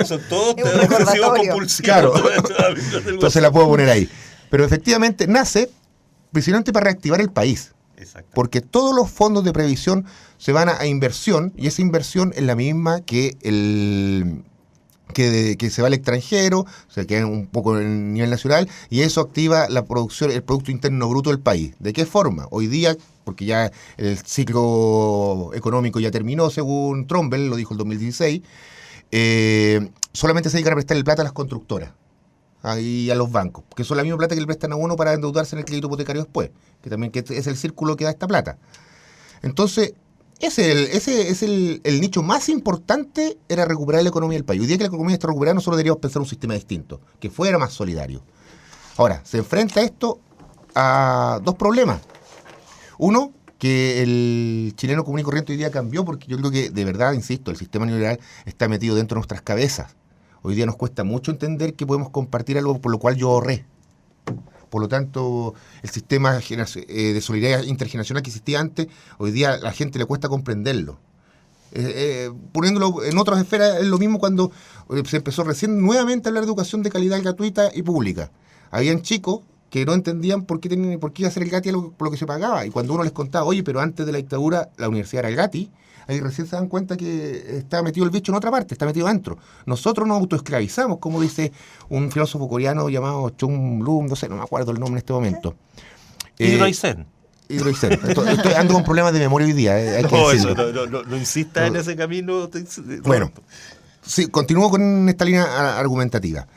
Son todos Es un recordatorio. compulsivos. Claro. Entonces la puedo poner ahí. Pero efectivamente nace precisamente para reactivar el país. Porque todos los fondos de previsión se van a inversión, y esa inversión es la misma que que se va al extranjero, se queda un poco en el nivel nacional, y eso activa la producción, el Producto Interno Bruto del país. ¿De qué forma? Hoy día, porque ya el ciclo económico ya terminó, según Trumbull, lo dijo el 2016, solamente se dedican a prestar el plata a las constructoras y a los bancos, que son la misma plata que le prestan a uno para endeudarse en el crédito hipotecario después, que también es el círculo que da esta plata. Entonces, Ese es el nicho más importante, era recuperar la economía del país. Hoy día que la economía está recuperada, nosotros deberíamos pensar un sistema distinto, que fuera más solidario. Ahora, se enfrenta esto a dos problemas. Uno, que el chileno común y corriente hoy día cambió, porque yo creo que, de verdad, insisto, el sistema neoliberal está metido dentro de nuestras cabezas. Hoy día nos cuesta mucho entender que podemos compartir algo por lo cual yo ahorré. Por lo tanto, el sistema de solidaridad intergeneracional que existía antes, hoy día a la gente le cuesta comprenderlo. Poniéndolo en otras esferas, es lo mismo cuando se empezó recién nuevamente a hablar de educación de calidad gratuita y pública. Habían chicos que no entendían por qué iba a ser el GATI por lo que se pagaba. Y cuando uno les contaba, oye, pero antes de la dictadura la universidad era el GATI, ahí recién se dan cuenta que está metido el bicho en otra parte, está metido adentro. Nosotros nos autoesclavizamos, como dice un filósofo coreano llamado Chung Lum, no sé, no me acuerdo el nombre en este momento. Hidroicén. Estoy ando con problemas de memoria hoy día. Hay que decirlo. No insistas en ese camino. Bueno, sí, continúo con esta línea argumentativa.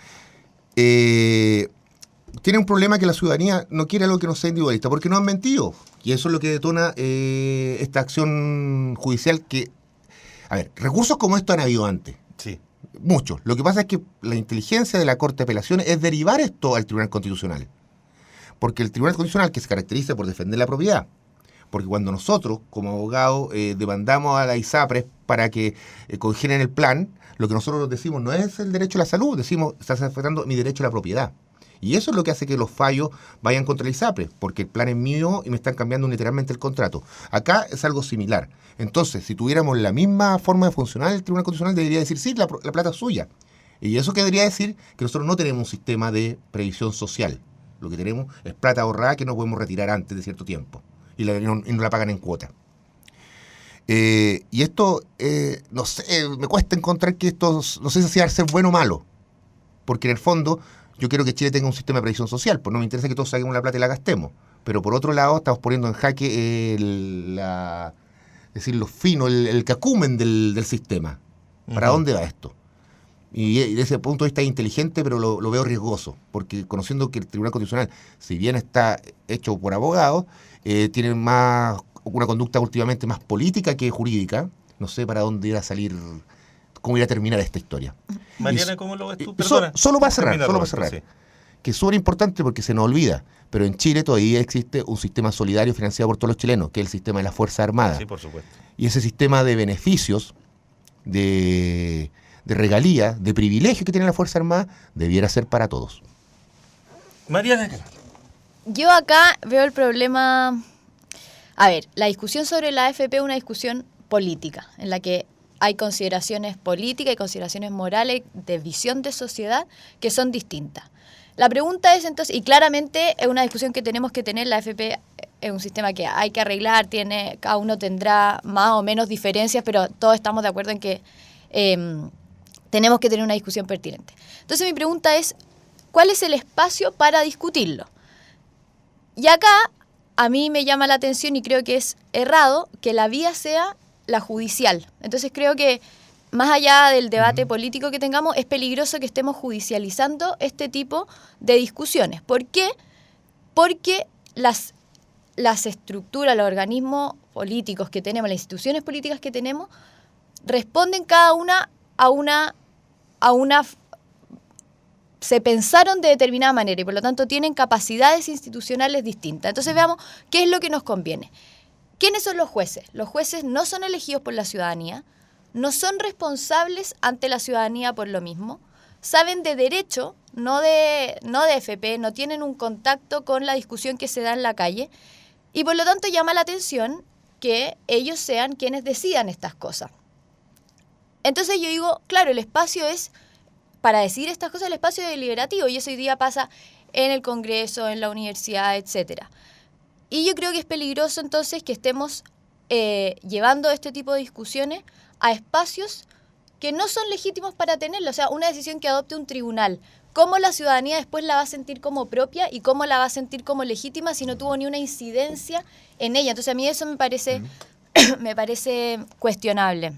Tiene un problema que la ciudadanía no quiere algo que no sea individualista, porque no han mentido. Y eso es lo que detona esta acción judicial que... A ver, recursos como estos han habido antes. Sí. Muchos. Lo que pasa es que la inteligencia de la Corte de Apelaciones es derivar esto al Tribunal Constitucional. Porque el Tribunal Constitucional, que se caracteriza por defender la propiedad, porque cuando nosotros, como abogados, demandamos a la ISAPRES para que congelen el plan, lo que nosotros decimos no es el derecho a la salud, decimos, estás afectando mi derecho a la propiedad. Y eso es lo que hace que los fallos vayan contra el ISAPRES, porque el plan es mío y me están cambiando literalmente el contrato. Acá es algo similar. Entonces, si tuviéramos la misma forma de funcionar, el Tribunal Constitucional debería decir, sí, la plata es suya. Y eso querría decir que nosotros no tenemos un sistema de previsión social. Lo que tenemos es plata ahorrada que no podemos retirar antes de cierto tiempo. Y no la pagan en cuota. Y esto, no sé, me cuesta encontrar que esto, no sé si va a ser bueno o malo. Porque en el fondo... Yo quiero que Chile tenga un sistema de previsión social, pues no me interesa que todos saquemos la plata y la gastemos. Pero por otro lado, estamos poniendo en jaque lo fino, el cacumen del sistema. ¿Para dónde va esto? Y desde ese punto de vista es inteligente, pero lo veo riesgoso, porque conociendo que el Tribunal Constitucional, si bien está hecho por abogados, tiene una conducta últimamente más política que jurídica. No sé para dónde irá a salir... cómo irá a terminar esta historia. Mariana, ¿cómo lo ves tú? Perdona. Solo para cerrar, Sí. Que es súper importante porque se nos olvida, pero en Chile todavía existe un sistema solidario financiado por todos los chilenos, que es el sistema de las Fuerzas Armadas. Sí, por supuesto. Y ese sistema de beneficios, de regalías, de privilegios que tiene la Fuerza Armada, debiera ser para todos. Mariana. Yo acá veo el problema... A ver, la discusión sobre la AFP es una discusión política, en la que hay consideraciones políticas y consideraciones morales de visión de sociedad que son distintas. La pregunta es entonces, y claramente es una discusión que tenemos que tener, la AFP es un sistema que hay que arreglar, cada uno tendrá más o menos diferencias, pero todos estamos de acuerdo en que tenemos que tener una discusión pertinente. Entonces mi pregunta es, ¿cuál es el espacio para discutirlo? Y acá a mí me llama la atención y creo que es errado que la vía sea la judicial. Entonces creo que más allá del debate político que tengamos, es peligroso que estemos judicializando este tipo de discusiones. ¿Por qué? Porque las estructuras, los organismos políticos que tenemos, las instituciones políticas que tenemos, responden cada una a una se pensaron de determinada manera y por lo tanto tienen capacidades institucionales distintas. Entonces veamos qué es lo que nos conviene. ¿Quiénes son los jueces? Los jueces no son elegidos por la ciudadanía, no son responsables ante la ciudadanía por lo mismo, saben de derecho, no de FP, no tienen un contacto con la discusión que se da en la calle y por lo tanto llama la atención que ellos sean quienes decidan estas cosas. Entonces yo digo, claro, el espacio es, para decir estas cosas, el espacio deliberativo y eso hoy día pasa en el Congreso, en la universidad, etcétera. Y yo creo que es peligroso entonces que estemos llevando este tipo de discusiones a espacios que no son legítimos para tenerlo. O sea, una decisión que adopte un tribunal, ¿cómo la ciudadanía después la va a sentir como propia y cómo la va a sentir como legítima si no tuvo ni una incidencia en ella? Entonces a mí eso me parece cuestionable.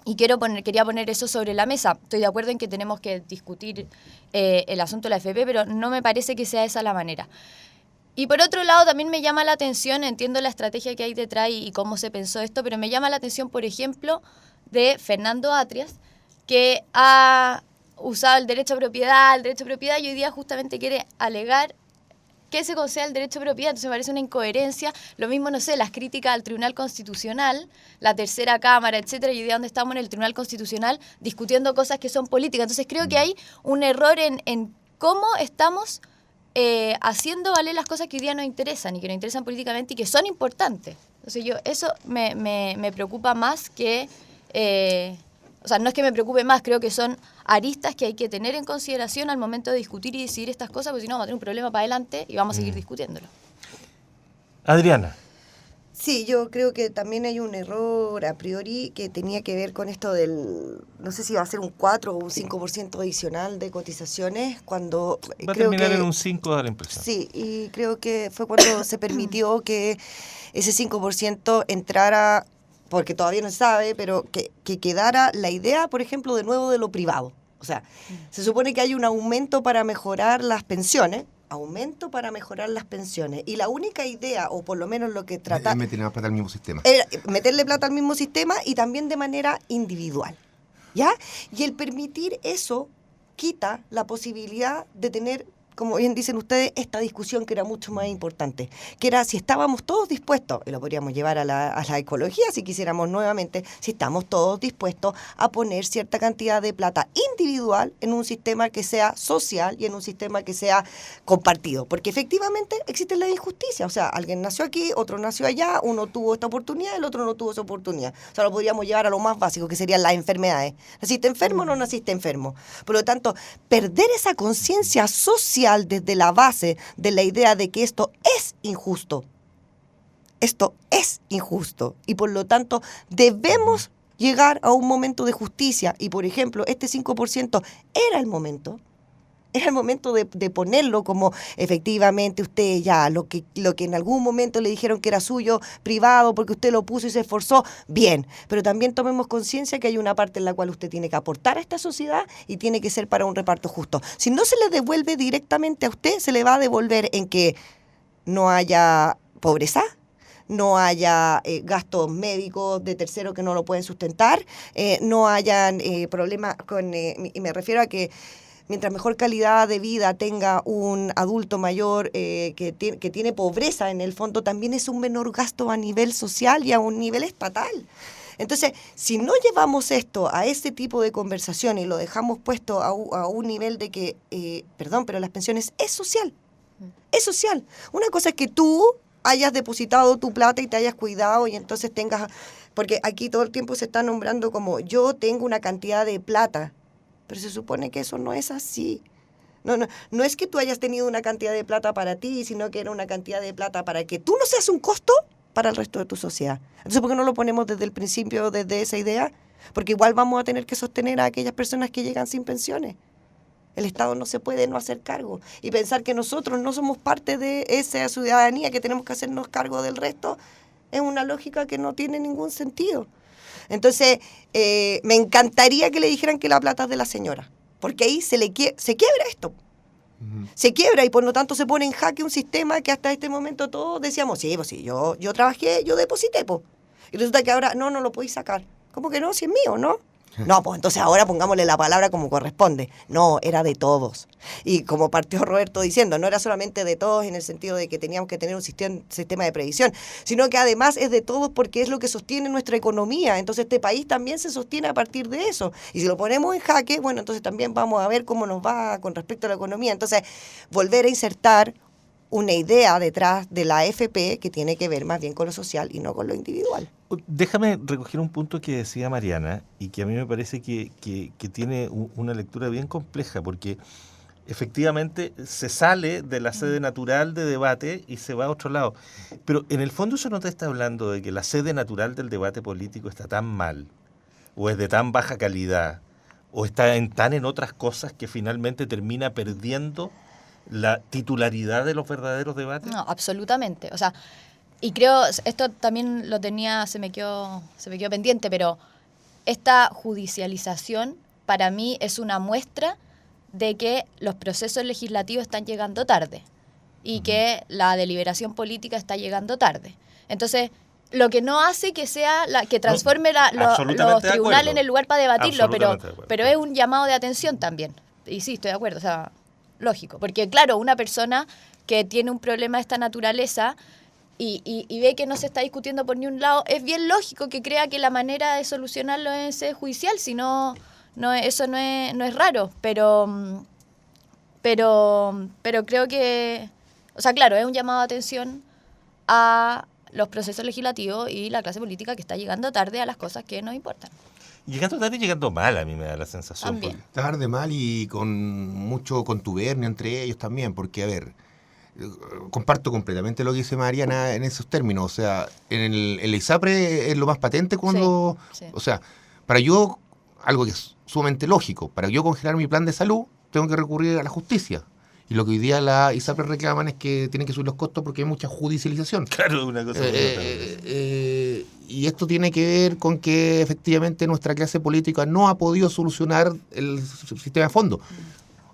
Y quería poner eso sobre la mesa. Estoy de acuerdo en que tenemos que discutir el asunto de la AFP, pero no me parece que sea esa la manera. Y por otro lado, también me llama la atención, entiendo la estrategia que hay detrás y cómo se pensó esto, pero me llama la atención, por ejemplo, de Fernando Atrias, que ha usado el derecho a propiedad, y hoy día justamente quiere alegar que se conceda el derecho a propiedad. Entonces me parece una incoherencia. Lo mismo, no sé, las críticas al Tribunal Constitucional, la tercera Cámara, etcétera, y hoy día donde estamos en el Tribunal Constitucional discutiendo cosas que son políticas. Entonces creo que hay un error en cómo estamos haciendo valer las cosas que hoy día nos interesan y que nos interesan políticamente y que son importantes. Entonces eso me preocupa más que... o sea, no es que me preocupe más, creo que son aristas que hay que tener en consideración al momento de discutir y decidir estas cosas, porque si no vamos a tener un problema para adelante y vamos a seguir discutiéndolo. Adriana. Sí, yo creo que también hay un error a priori que tenía que ver con esto del, no sé si va a ser un 4 o un 5% adicional de cotizaciones, cuando Va a creo terminar que, en un 5, da la impresión. Sí, y creo que fue cuando se permitió que ese 5% entrara, porque todavía no se sabe, pero que quedara la idea, por ejemplo, de nuevo de lo privado. O sea, se supone que hay un aumento para mejorar las pensiones, y la única idea, o por lo menos lo que trata... Es meterle más plata al mismo sistema. Era meterle plata al mismo sistema y también de manera individual, ¿ya? Y el permitir eso quita la posibilidad de tener, como bien dicen ustedes, esta discusión que era mucho más importante, que era si estábamos todos dispuestos, y lo podríamos llevar a la ecología si quisiéramos nuevamente, si estamos todos dispuestos a poner cierta cantidad de plata individual en un sistema que sea social y en un sistema que sea compartido, porque efectivamente existe la injusticia, o sea, alguien nació aquí, otro nació allá, uno tuvo esta oportunidad, el otro no tuvo esa oportunidad. O sea, lo podríamos llevar a lo más básico, que serían las enfermedades. ¿Naciste enfermo o no naciste enfermo? Por lo tanto, perder esa conciencia social desde la base de la idea de que esto es injusto. Esto es injusto y por lo tanto debemos llegar a un momento de justicia y por ejemplo este 5% era el momento de ponerlo como efectivamente usted ya lo que en algún momento le dijeron que era suyo, privado, porque usted lo puso y se esforzó, bien, pero también tomemos conciencia que hay una parte en la cual usted tiene que aportar a esta sociedad y tiene que ser para un reparto justo. Si no se le devuelve directamente a usted, se le va a devolver en que no haya pobreza, no haya gastos médicos de terceros que no lo pueden sustentar, no hayan problemas con, y me refiero a que mientras mejor calidad de vida tenga un adulto mayor que tiene pobreza en el fondo, también es un menor gasto a nivel social y a un nivel estatal. Entonces, si no llevamos esto a ese tipo de conversación y lo dejamos puesto a un nivel de que, perdón, pero las pensiones es social. Es social. Una cosa es que tú hayas depositado tu plata y te hayas cuidado y entonces tengas... Porque aquí todo el tiempo se está nombrando como yo tengo una cantidad de plata. Pero se supone que eso no es así. No es que tú hayas tenido una cantidad de plata para ti, sino que era una cantidad de plata para que tú no seas un costo para el resto de tu sociedad. Entonces, ¿por qué no lo ponemos desde el principio, desde esa idea? Porque igual vamos a tener que sostener a aquellas personas que llegan sin pensiones. El Estado no se puede no hacer cargo. Y pensar que nosotros no somos parte de esa ciudadanía, que tenemos que hacernos cargo del resto, es una lógica que no tiene ningún sentido. Entonces, me encantaría que le dijeran que la plata es de la señora, porque ahí se quiebra esto. Uh-huh. Se quiebra y por lo tanto se pone en jaque un sistema que hasta este momento todos decíamos, sí, pues sí, yo trabajé, yo deposité, pues. Y resulta que ahora, no lo podéis sacar. ¿Cómo que no? Si es mío, ¿no? No, pues entonces ahora pongámosle la palabra como corresponde. No, era de todos. Y como partió Roberto diciendo, no era solamente de todos en el sentido de que teníamos que tener un sistema de previsión, sino que además es de todos porque es lo que sostiene nuestra economía. Entonces este país también se sostiene a partir de eso. Y si lo ponemos en jaque, bueno, entonces también vamos a ver cómo nos va con respecto a la economía. Entonces, volver a insertar una idea detrás de la AFP que tiene que ver más bien con lo social y no con lo individual. Déjame recoger un punto que decía Mariana y que a mí me parece que tiene una lectura bien compleja, porque efectivamente se sale de la sede natural de debate y se va a otro lado. Pero en el fondo eso no te está hablando de que la sede natural del debate político está tan mal, o es de tan baja calidad, o está tan en otras cosas que finalmente termina perdiendo la titularidad de los verdaderos debates. No, absolutamente. O sea, y creo, esto también lo tenía, se me quedó pendiente, pero esta judicialización para mí es una muestra de que los procesos legislativos están llegando tarde. y que la deliberación política está llegando tarde. Entonces, lo que no hace que sea que transforme los tribunales en el lugar para debatirlo, pero es un llamado de atención también. Y sí, estoy de acuerdo, o sea, lógico. Porque claro, una persona que tiene un problema de esta naturaleza y ve que no se está discutiendo por ni un lado, es bien lógico que crea que la manera de solucionarlo es judicial, si no, eso no es raro, pero creo que, o sea, claro, es un llamado de atención a los procesos legislativos y la clase política que está llegando tarde a las cosas que nos importan. Llegando tarde y llegando mal, a mí me da la sensación. También. Tarde, mal y con mucho contubernio entre ellos también, porque, a ver, comparto completamente lo que dice Mariana en esos términos. O sea, en el ISAPRE es lo más patente cuando... Sí. O sea, para yo, algo que es sumamente lógico, para yo congelar mi plan de salud, tengo que recurrir a la justicia. Y lo que hoy día la ISAPRE reclaman es que tienen que subir los costos porque hay mucha judicialización. Claro, una cosa. Y esto tiene que ver con que efectivamente nuestra clase política no ha podido solucionar el sistema de fondo.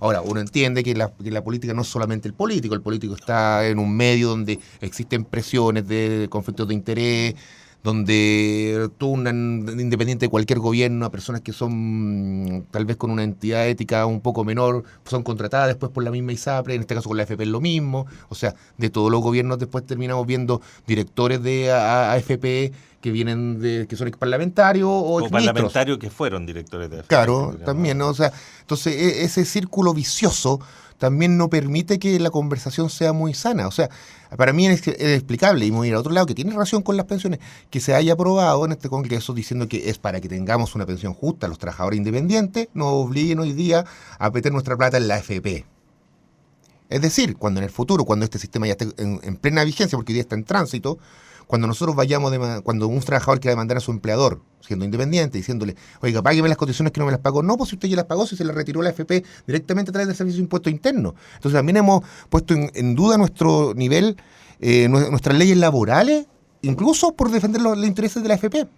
Ahora, uno entiende que la política no es solamente el político está en un medio donde existen presiones de conflictos de interés, donde tú, independiente de cualquier gobierno, a personas que son tal vez con una entidad ética un poco menor, son contratadas después por la misma ISAPRE, en este caso con la AFP es lo mismo. O sea, de todos los gobiernos después terminamos viendo directores de AFP que vienen que son exparlamentarios o parlamentarios que fueron directores de AFP. Claro, también, ¿no? O sea, entonces ese círculo vicioso también no permite que la conversación sea muy sana. O sea, para mí es inexplicable, y me voy a ir a otro lado, que tiene relación con las pensiones, que se haya aprobado en este Congreso diciendo que es para que tengamos una pensión justa a los trabajadores independientes, nos obliguen hoy día a meter nuestra plata en la AFP. Es decir, cuando en el futuro, cuando este sistema ya esté en plena vigencia, porque hoy día está en tránsito, cuando nosotros cuando un trabajador quiera demandar a su empleador, siendo independiente, diciéndole, oiga, págueme las condiciones que no me las pagó. No, pues si usted ya las pagó, si se las retiró la AFP directamente a través del Servicio de Impuesto Interno. Entonces también hemos puesto en duda nuestro nivel, nuestras leyes laborales, incluso por defender los intereses de la AFP.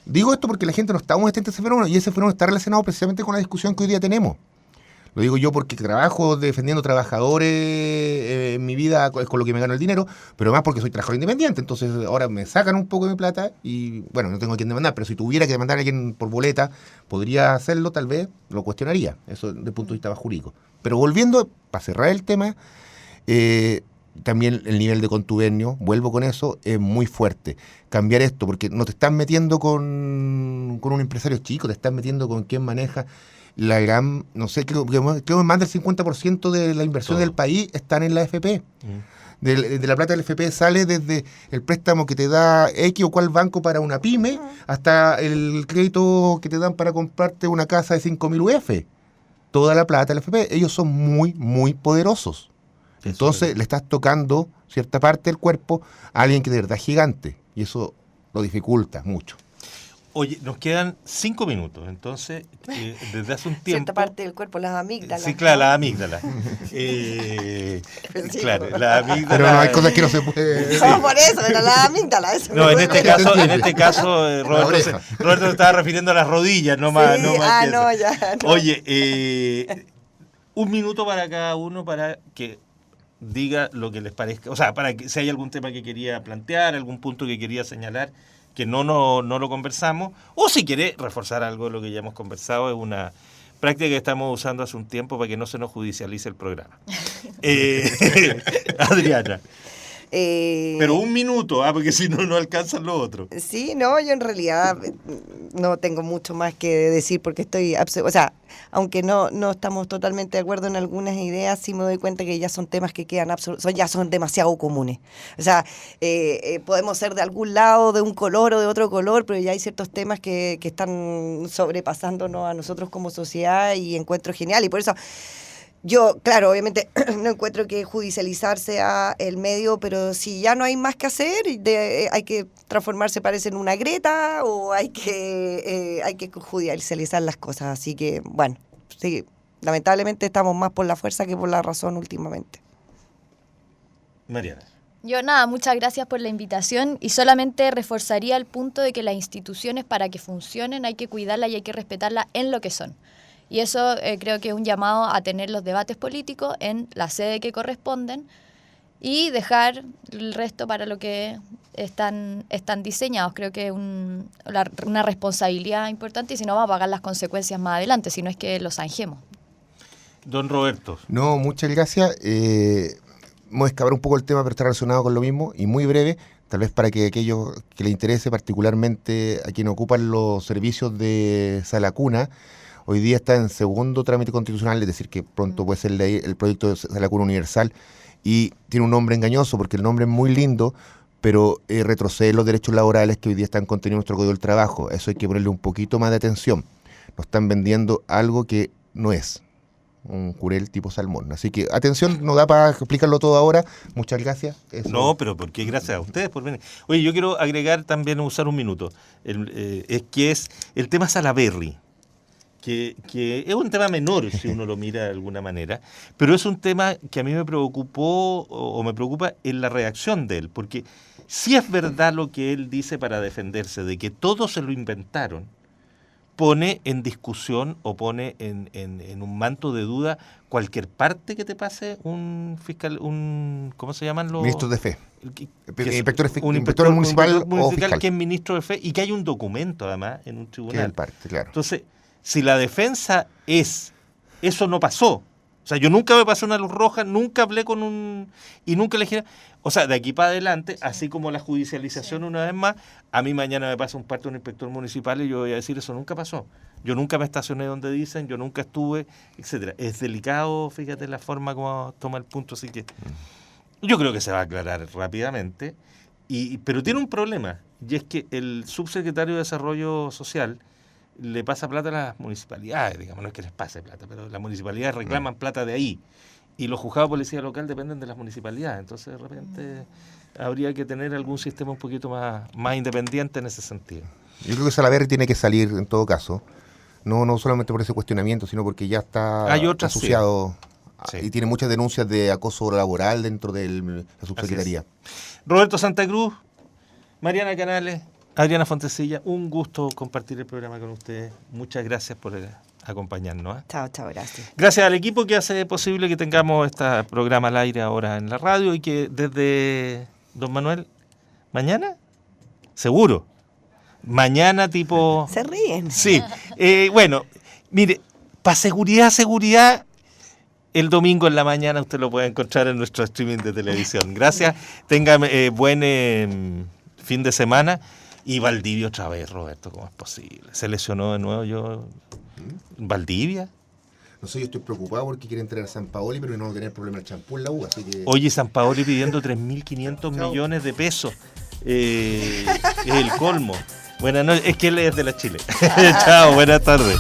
Digo esto porque la gente no está muy atenta a ese fenómeno, y ese fenómeno está relacionado precisamente con la discusión que hoy día tenemos. Lo digo yo porque trabajo defendiendo trabajadores en mi vida, es con lo que me gano el dinero, pero más porque soy trabajador independiente. Entonces ahora me sacan un poco de mi plata y, bueno, no tengo a quién demandar, pero si tuviera que demandar a alguien por boleta, podría hacerlo, tal vez lo cuestionaría, eso desde el punto de vista más jurídico. Pero volviendo, para cerrar el tema, también el nivel de contubernio, vuelvo con eso, es muy fuerte. Cambiar esto, porque no te estás metiendo con un empresario chico, te estás metiendo con quien maneja la gran, no sé, creo que más del 50% de la inversión del país están en la AFP. De la plata del AFP sale desde el préstamo que te da X o cual banco para una pyme hasta el crédito que te dan para comprarte una casa de 5.000 UF. Toda la plata del AFP. Ellos son muy, muy poderosos. Entonces le estás tocando cierta parte del cuerpo a alguien que de verdad es gigante. Y eso lo dificulta mucho. Oye, nos quedan 5 minutos, entonces, desde hace un tiempo... Cierta parte del cuerpo, las amígdalas. Sí, claro, las amígdalas. Claro, las amígdalas... Pero no, hay cosas que no se puede... No, por eso, pero las amígdalas. No, en este caso, Roberto se estaba refiriendo a las rodillas, no más, Sí, no más que eso. no, ya. No. Oye, 1 minuto para cada uno para que diga lo que les parezca, o sea, para que si hay algún tema que quería plantear, algún punto que quería señalar, que no lo conversamos, o si quiere reforzar algo de lo que ya hemos conversado, es una práctica que estamos usando hace un tiempo para que no se nos judicialice el programa. Adriana. Pero 1 minuto, porque si no alcanzan lo otro. Sí, no, yo en realidad no tengo mucho más que decir porque estoy, o sea, aunque no estamos totalmente de acuerdo en algunas ideas, sí me doy cuenta que ya son temas que quedan ya son demasiado comunes. O sea, podemos ser de algún lado, de un color o de otro color, pero ya hay ciertos temas que están sobrepasándonos a nosotros como sociedad y encuentro genial. Y por eso yo, claro, obviamente no encuentro que judicializar sea el medio, pero si ya no hay más que hacer, hay que transformarse, parece, en una Greta, o hay que judicializar las cosas. Así que, bueno, sí, lamentablemente estamos más por la fuerza que por la razón últimamente. Mariana. Yo nada, muchas gracias por la invitación y solamente reforzaría el punto de que las instituciones, para que funcionen, hay que cuidarlas y hay que respetarlas en lo que son. Y eso creo que es un llamado a tener los debates políticos en la sede que corresponden y dejar el resto para lo que están diseñados. Creo que es una responsabilidad importante y si no vamos a pagar las consecuencias más adelante, si no es que los zanjemos. Don Roberto. No, muchas gracias. Vamos a escapar un poco el tema, pero está relacionado con lo mismo y muy breve, tal vez para que aquellos que les interese, particularmente a quienes ocupan los servicios de Sala Cuna, hoy día está en segundo trámite constitucional, es decir, que pronto puede ser ley el proyecto de Sala Cuna Universal y tiene un nombre engañoso porque el nombre es muy lindo, pero retrocede los derechos laborales que hoy día están contenidos en nuestro Código del Trabajo. Eso hay que ponerle un poquito más de atención. Nos están vendiendo algo que no es. Un curel tipo salmón. Así que, atención, no da para explicarlo todo ahora. Muchas gracias. Eso. No, pero ¿por qué? Gracias a ustedes por venir. Oye, yo quiero agregar también, usar un minuto, es el tema Salaberry, que es un tema menor si uno lo mira de alguna manera, pero es un tema que a mí me preocupó o me preocupa en la reacción de él, porque si es verdad lo que él dice para defenderse, de que todos se lo inventaron, pone en discusión o pone en un manto de duda cualquier parte que te pase un fiscal, ¿cómo se llaman los? Ministros de fe. Un inspector municipal o fiscal. Que es ministro de fe y que hay un documento además en un tribunal. Que es el parte, claro. Entonces, si la defensa es, eso no pasó. O sea, yo nunca me pasé una luz roja, nunca hablé con y nunca le dije, o sea, de aquí para adelante, así como la judicialización una vez más, a mí mañana me pasa un parte de un inspector municipal y yo voy a decir, eso nunca pasó. Yo nunca me estacioné donde dicen, yo nunca estuve, etcétera. Es delicado, fíjate la forma como toma el punto, así que yo creo que se va a aclarar rápidamente, pero tiene un problema, y es que el subsecretario de Desarrollo Social le pasa plata a las municipalidades, digamos, no es que les pase plata, pero las municipalidades reclaman plata de ahí, y los juzgados de policía local dependen de las municipalidades, entonces de repente habría que tener algún sistema un poquito más independiente en ese sentido. Yo creo que Salaberry tiene que salir en todo caso, no solamente por ese cuestionamiento, sino porque ya está asociado y tiene muchas denuncias de acoso laboral dentro de la subsecretaría. Roberto Santa Cruz, Mariana Canales, Adriana Fontecilla, un gusto compartir el programa con ustedes. Muchas gracias por acompañarnos. Chao, gracias. Gracias al equipo que hace posible que tengamos este programa al aire ahora en la radio y que desde, don Manuel, ¿mañana? Seguro. Mañana tipo... Se ríen. Sí. Bueno, mire, para seguridad, el domingo en la mañana usted lo puede encontrar en nuestro streaming de televisión. Gracias. Tenga buen fin de semana. Y Valdivia otra vez, Roberto, ¿cómo es posible? Se lesionó de nuevo ¿Valdivia? No sé, yo estoy preocupado porque quieren traer a San Paoli, pero no tener problema el champú en la U, así que... Oye, San Paoli pidiendo 3.500 millones de pesos. Es el colmo. Buenas noches, es que él es de la Chile. Chao, buenas tardes.